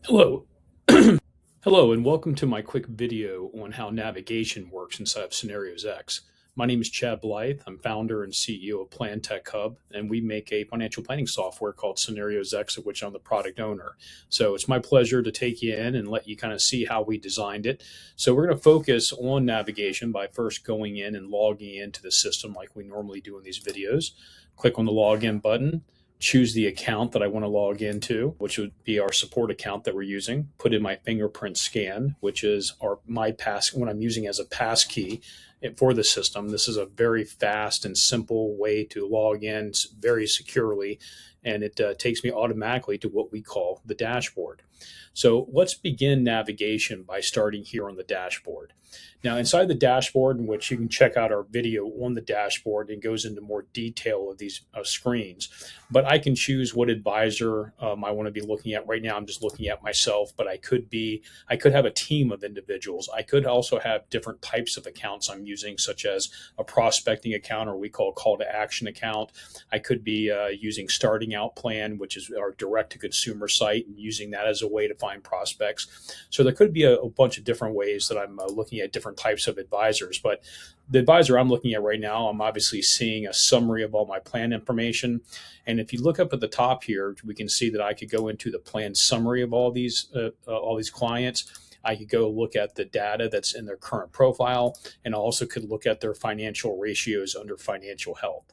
Hello. Hello, and welcome to my quick video on how navigation works inside of ScenariosX. My name is Chad Blythe. I'm founder and CEO of PlanTechHub, and we make a financial planning software called ScenariosX, of which I'm the product owner. So it's my pleasure to take you in and let you kind of see how we designed it. So we're going to focus on navigation by first going in and logging into the system like we normally do in these videos. Click on the login button, choose the account that I want to log into, which would be our support account that we're using, put in my fingerprint scan, which is what I'm using as a passkey for the system. This is a very fast and simple way to log in very securely, and it takes me automatically to what we call the dashboard. So let's begin navigation by starting here on the dashboard. Now, inside the dashboard, in which you can check out our video on the dashboard, and goes into more detail of these screens, but I can choose what advisor I want to be looking at. Right now, I'm just looking at myself, but I could have a team of individuals. I could also have different types of accounts I'm using, such as a prospecting account, or we call a call to action account. I could be using Starting Out Plan, which is our direct to consumer site, and using that as a way to find prospects. So there could be a bunch of different ways that I'm looking at different types of advisors. But the advisor I'm looking at right now, I'm obviously seeing a summary of all my plan information. And if you look up at the top here, we can see that I could go into the plan summary of all these clients. I could go look at the data that's in their current profile, and also could look at their financial ratios under financial health.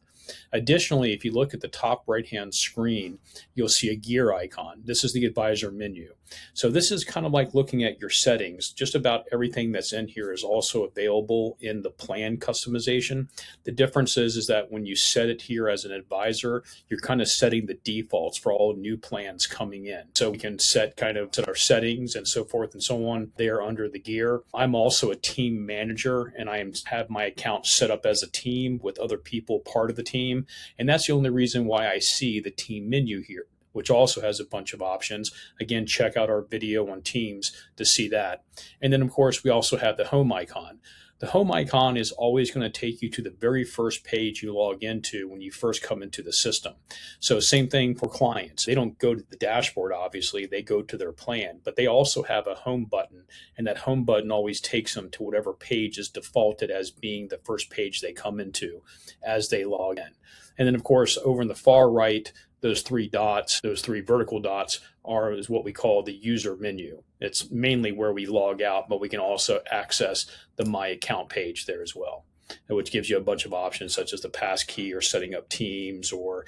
Additionally, if you look at the top right-hand screen, you'll see a gear icon. This is the advisor menu. So this is kind of like looking at your settings. Just about everything that's in here is also available in the plan customization. The difference is that when you set it here as an advisor, you're kind of setting the defaults for all new plans coming in. So we can set our settings and so forth and so on there under the gear. I'm also a team manager, and have my account set up as a team with other people part of the team. And that's the only reason why I see the team menu here, which also has a bunch of options. Again, check out our video on Teams to see that. And then, of course, we also have the home icon. The home icon is always going to take you to the very first page you log into when you first come into the system. So same thing for clients. They don't go to the dashboard, obviously. They go to their plan, but they also have a home button, and that home button always takes them to whatever page is defaulted as being the first page they come into as they log in. And then, of course, over in the far right, those three vertical dots is what we call the user menu. It's mainly where we log out, but we can also access the My Account page there as well, which gives you a bunch of options such as the passkey, or setting up teams, or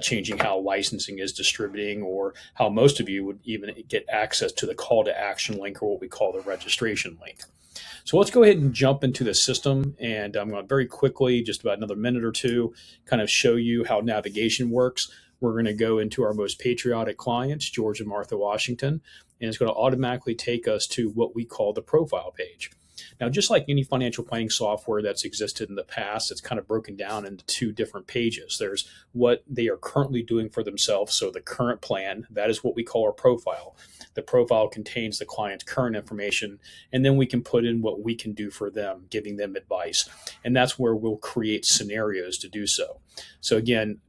changing how licensing is distributing, or how most of you would even get access to the call to action link, or what we call the registration link. So let's go ahead and jump into the system, and I'm going to very quickly, just about another minute or two, kind of show you how navigation works. We're going to go into our most patriotic clients, George and Martha Washington, and it's going to automatically take us to what we call the profile page. Now, just like any financial planning software that's existed in the past, it's kind of broken down into two different pages. There's what they are currently doing for themselves. So the current plan, that is what we call our profile. The profile contains the client's current information, and then we can put in what we can do for them, giving them advice. And that's where we'll create scenarios to do so. So again,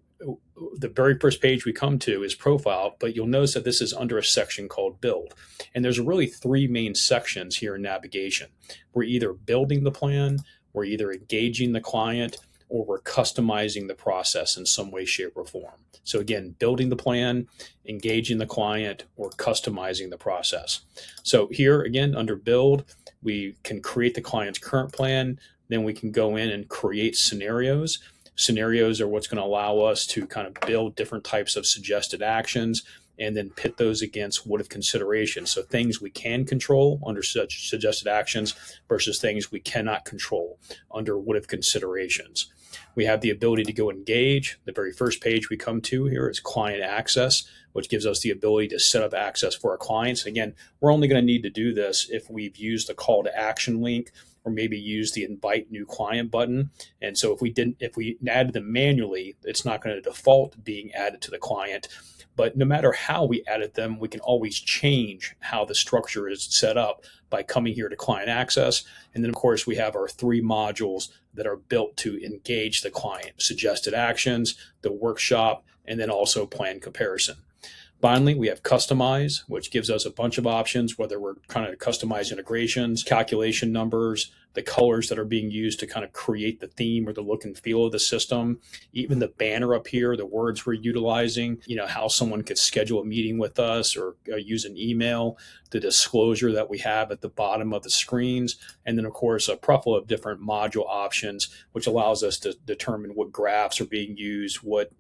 the very first page we come to is profile, but you'll notice that this is under a section called build. And there's really three main sections here in navigation. We're either building the plan, we're either engaging the client, or we're customizing the process in some way, shape, or form. So again, building the plan, engaging the client, or customizing the process. So here again, under build, we can create the client's current plan. Then we can go in and create scenarios. Scenarios are what's going to allow us to kind of build different types of suggested actions, and then pit those against what if considerations. So things we can control under such suggested actions versus things we cannot control under what if considerations. We have the ability to go engage. The very first page we come to here is client access, which gives us the ability to set up access for our clients. Again, we're only going to need to do this if we've used the call to action link, or maybe use the invite new client button. And so if we added them manually, it's not going to default being added to the client. But no matter how we added them, we can always change how the structure is set up by coming here to client access. And then, of course, we have our three modules that are built to engage the client: suggested actions, the workshop, and then also plan comparison. Finally, we have customize, which gives us a bunch of options, whether we're kind of customize integrations, calculation numbers, the colors that are being used to kind of create the theme or the look and feel of the system, even the banner up here, the words we're utilizing, how someone could schedule a meeting with us or use an email, the disclosure that we have at the bottom of the screens, and then, of course, a couple of different module options, which allows us to determine what graphs are being used, what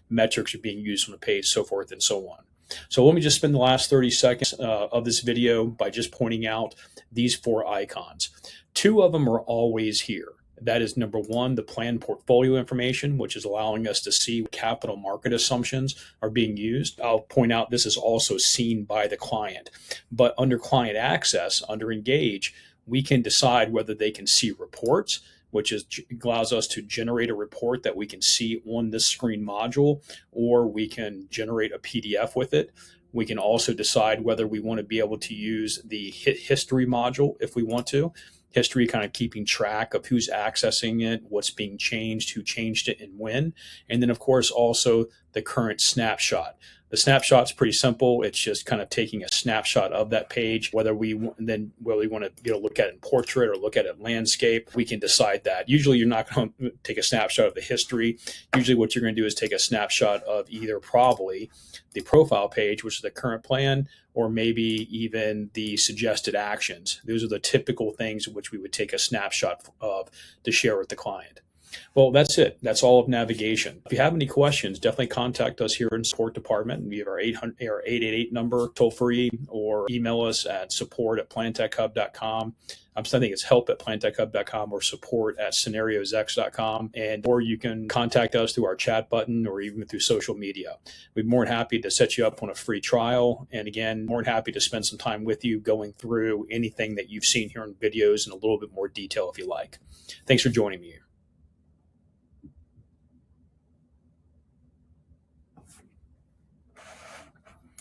metrics are being used on the page, so forth and so on. So let me just spend the last 30 seconds of this video by just pointing out these 4 icons. 2 of them are always here. That is number 1, the plan portfolio information, which is allowing us to see what capital market assumptions are being used. I'll point out this is also seen by the client. But under client access, under engage, we can decide whether they can see reports, which allows us to generate a report that we can see on this screen module, or we can generate a PDF with it. We can also decide whether we want to be able to use the history module if we want to. History, kind of keeping track of who's accessing it, what's being changed, who changed it, and when. And then, of course, also the current snapshot. The snapshot's pretty simple. It's just kind of taking a snapshot of that page, whether we want to look at it in portrait or look at it in landscape. We can decide that. Usually you're not going to take a snapshot of the history. Usually what you're going to do is take a snapshot of either probably the profile page, which is the current plan, or maybe even the suggested actions. Those are the typical things which we would take a snapshot of to share with the client. Well, that's it. That's all of navigation. If you have any questions, definitely contact us here in support department. We have our 888 number toll free, or email us at support@plantechhub.com. I think it's help@plantechhub.com or support@ScenariosX.com. Or you can contact us through our chat button or even through social media. We'd be more than happy to set you up on a free trial. And again, more than happy to spend some time with you going through anything that you've seen here in videos in a little bit more detail if you like. Thanks for joining me.